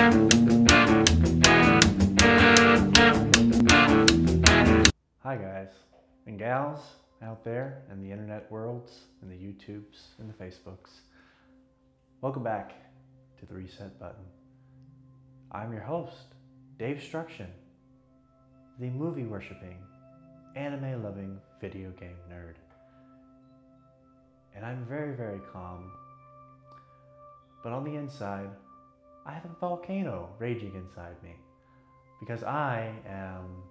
Hi guys and gals out there in the internet worlds, in the YouTubes, and the Facebooks. Welcome back to the Reset Button. I'm your host, Davestruction, the movie worshipping, anime loving video game nerd. And I'm very, very calm. But on the inside, I have a volcano raging inside me because I am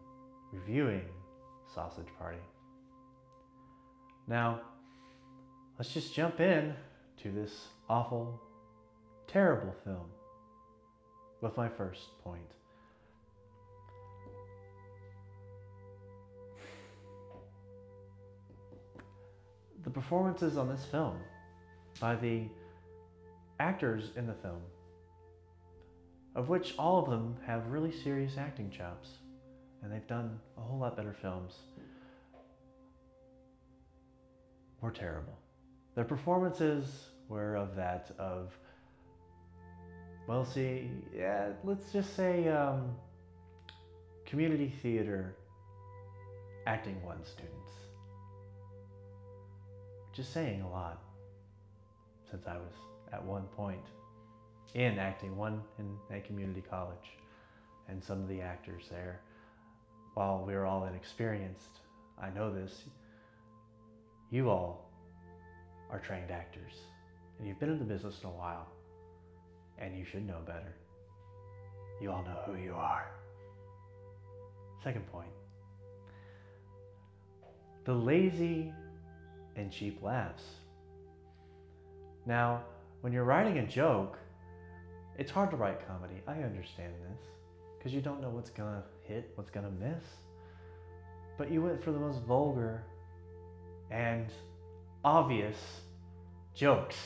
reviewing Sausage Party. Now, let's just jump in to this awful, terrible film with my first point. The performances on this film by the actors in the film, of which all of them have really serious acting chops, and they've done a whole lot better films, were terrible. Their performances were of that of, well, see, yeah, let's just say community theater acting one students, which is saying a lot since I was at one point in acting one in a community college, and some of the actors there, while we were all inexperienced, I know this, you all are trained actors, and you've been in the business in a while, and you should know better. You all know who you are. Second point, the lazy and cheap laughs. Now, when you're writing a joke, it's hard to write comedy. I understand this, because you don't know what's gonna hit, what's gonna miss. But you went for the most vulgar and obvious jokes.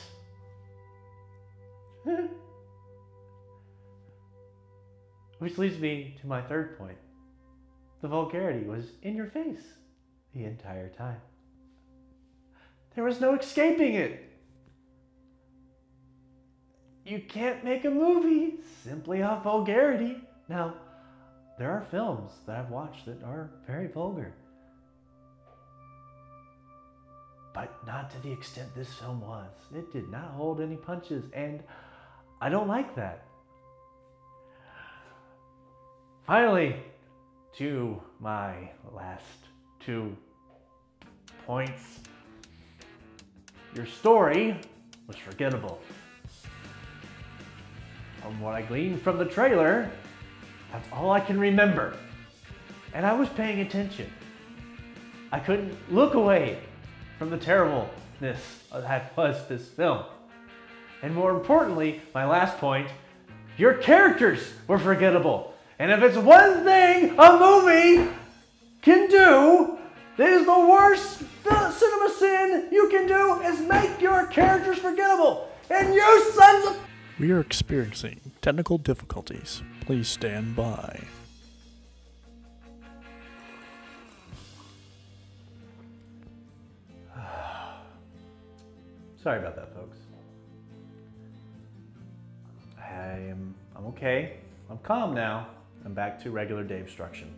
Which leads me to my third point. The vulgarity was in your face the entire time. There was no escaping it. You can't make a movie simply off vulgarity. Now, there are films that I've watched that are very vulgar, but not to the extent this film was. It did not hold any punches, and I don't like that. Finally, to my last 2 points. Your story was forgettable. From what I gleaned from the trailer, that's all I can remember. And I was paying attention. I couldn't look away from the terribleness that was this film. And more importantly, my last point, your characters were forgettable. And if it's one thing a movie can do, that is the worst cinema sin you can do, is make your characters forgettable. And you sons of... We are experiencing technical difficulties. Please stand by. Sorry about that, folks. I'm okay. I'm calm now. I'm back to regular Davestruction.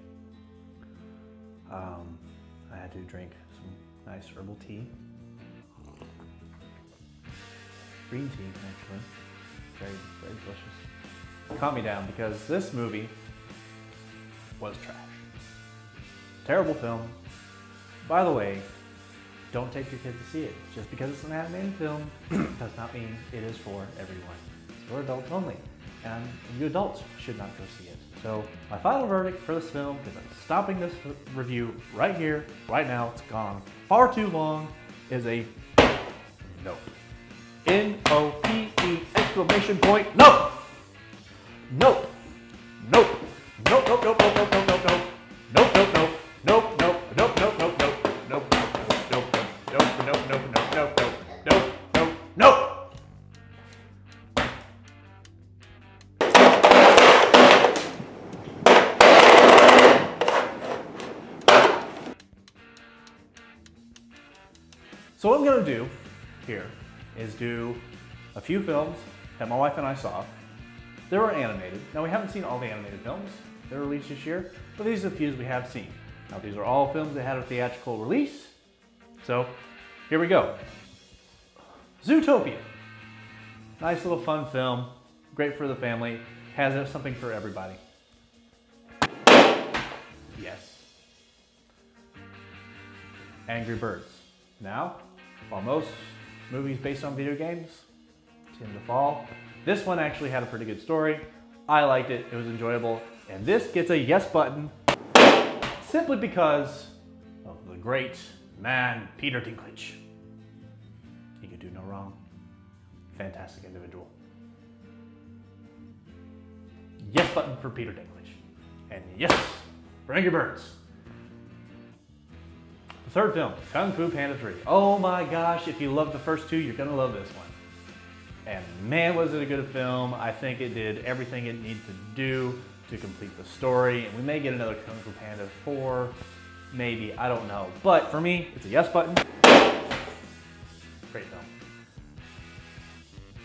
I had to drink some nice herbal tea. Green tea, actually. Very, very delicious. Calm me down, because this movie was trash. Terrible film. By the way, don't take your kids to see it. Just because it's an animated film does not mean it is for everyone. It's for adults only. And you adults should not go see it. So my final verdict for this film, because I'm stopping this review right here, right now, it's gone far too long, is a nope. N-O-P-E exclamation point, nope! Nope! Nope! Nope, nope, nope, nope, nope, nope, nope, nope. Nope, nope, nope. Nope, nope, nope, nope, nope, nope. Nope, nope, nope, nope, nope, nope, nope, nope, nope, nope, nope. So what I'm gonna do here is do a few films that my wife and I saw, They were animated. Now we haven't seen all the animated films that were released this year, but these are the few we have seen. Now these are all films that had a theatrical release. So here we go. Zootopia. Nice little fun film, great for the family, has something for everybody. Yes. Angry Birds. Now, while most movies based on video games tend to fall, this one actually had a pretty good story. I liked it, it was enjoyable, and this gets a yes button simply because of the great man, Peter Dinklage. He could do no wrong. Fantastic individual. Yes button for Peter Dinklage. And yes for Angry Birds. The third film, Kung Fu Panda 3. Oh my gosh, if you love the first two, you're gonna love this one. And man, was it a good film. I think it did everything it needed to do to complete the story. And we may get another Kung Fu Panda 4, maybe, I don't know. But for me, it's a yes button. Great film.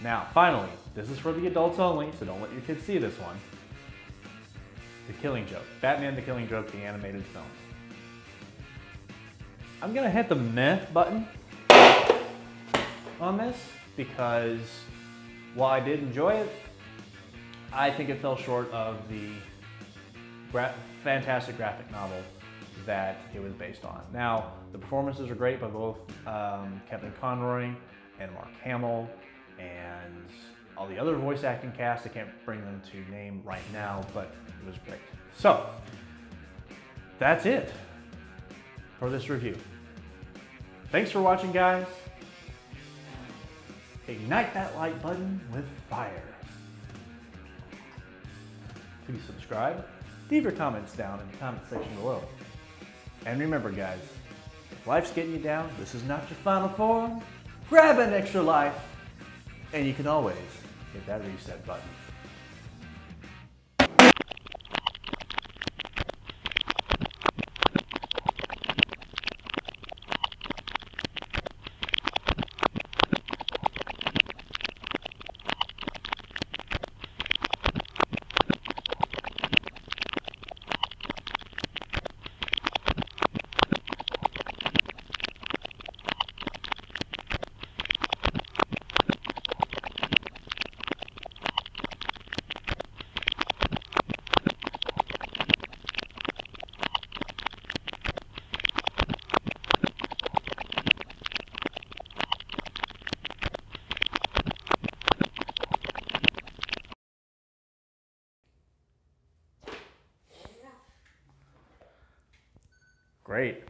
Now, finally, this is for the adults only, so don't let your kids see this one. The Killing Joke. Batman The Killing Joke, the animated film. I'm gonna hit the meh button on this because while I did enjoy it, I think it fell short of the fantastic graphic novel that it was based on. Now, the performances are great by both Kevin Conroy and Mark Hamill and all the other voice acting cast. I can't bring them to name right now, but it was great. So, that's it for this review. Thanks for watching, guys. Ignite that like button with fire. Please subscribe. Leave your comments down in the comment section below. And remember, guys, if life's getting you down, this is not your final form. Grab an extra life, and you can always hit that reset button. Great.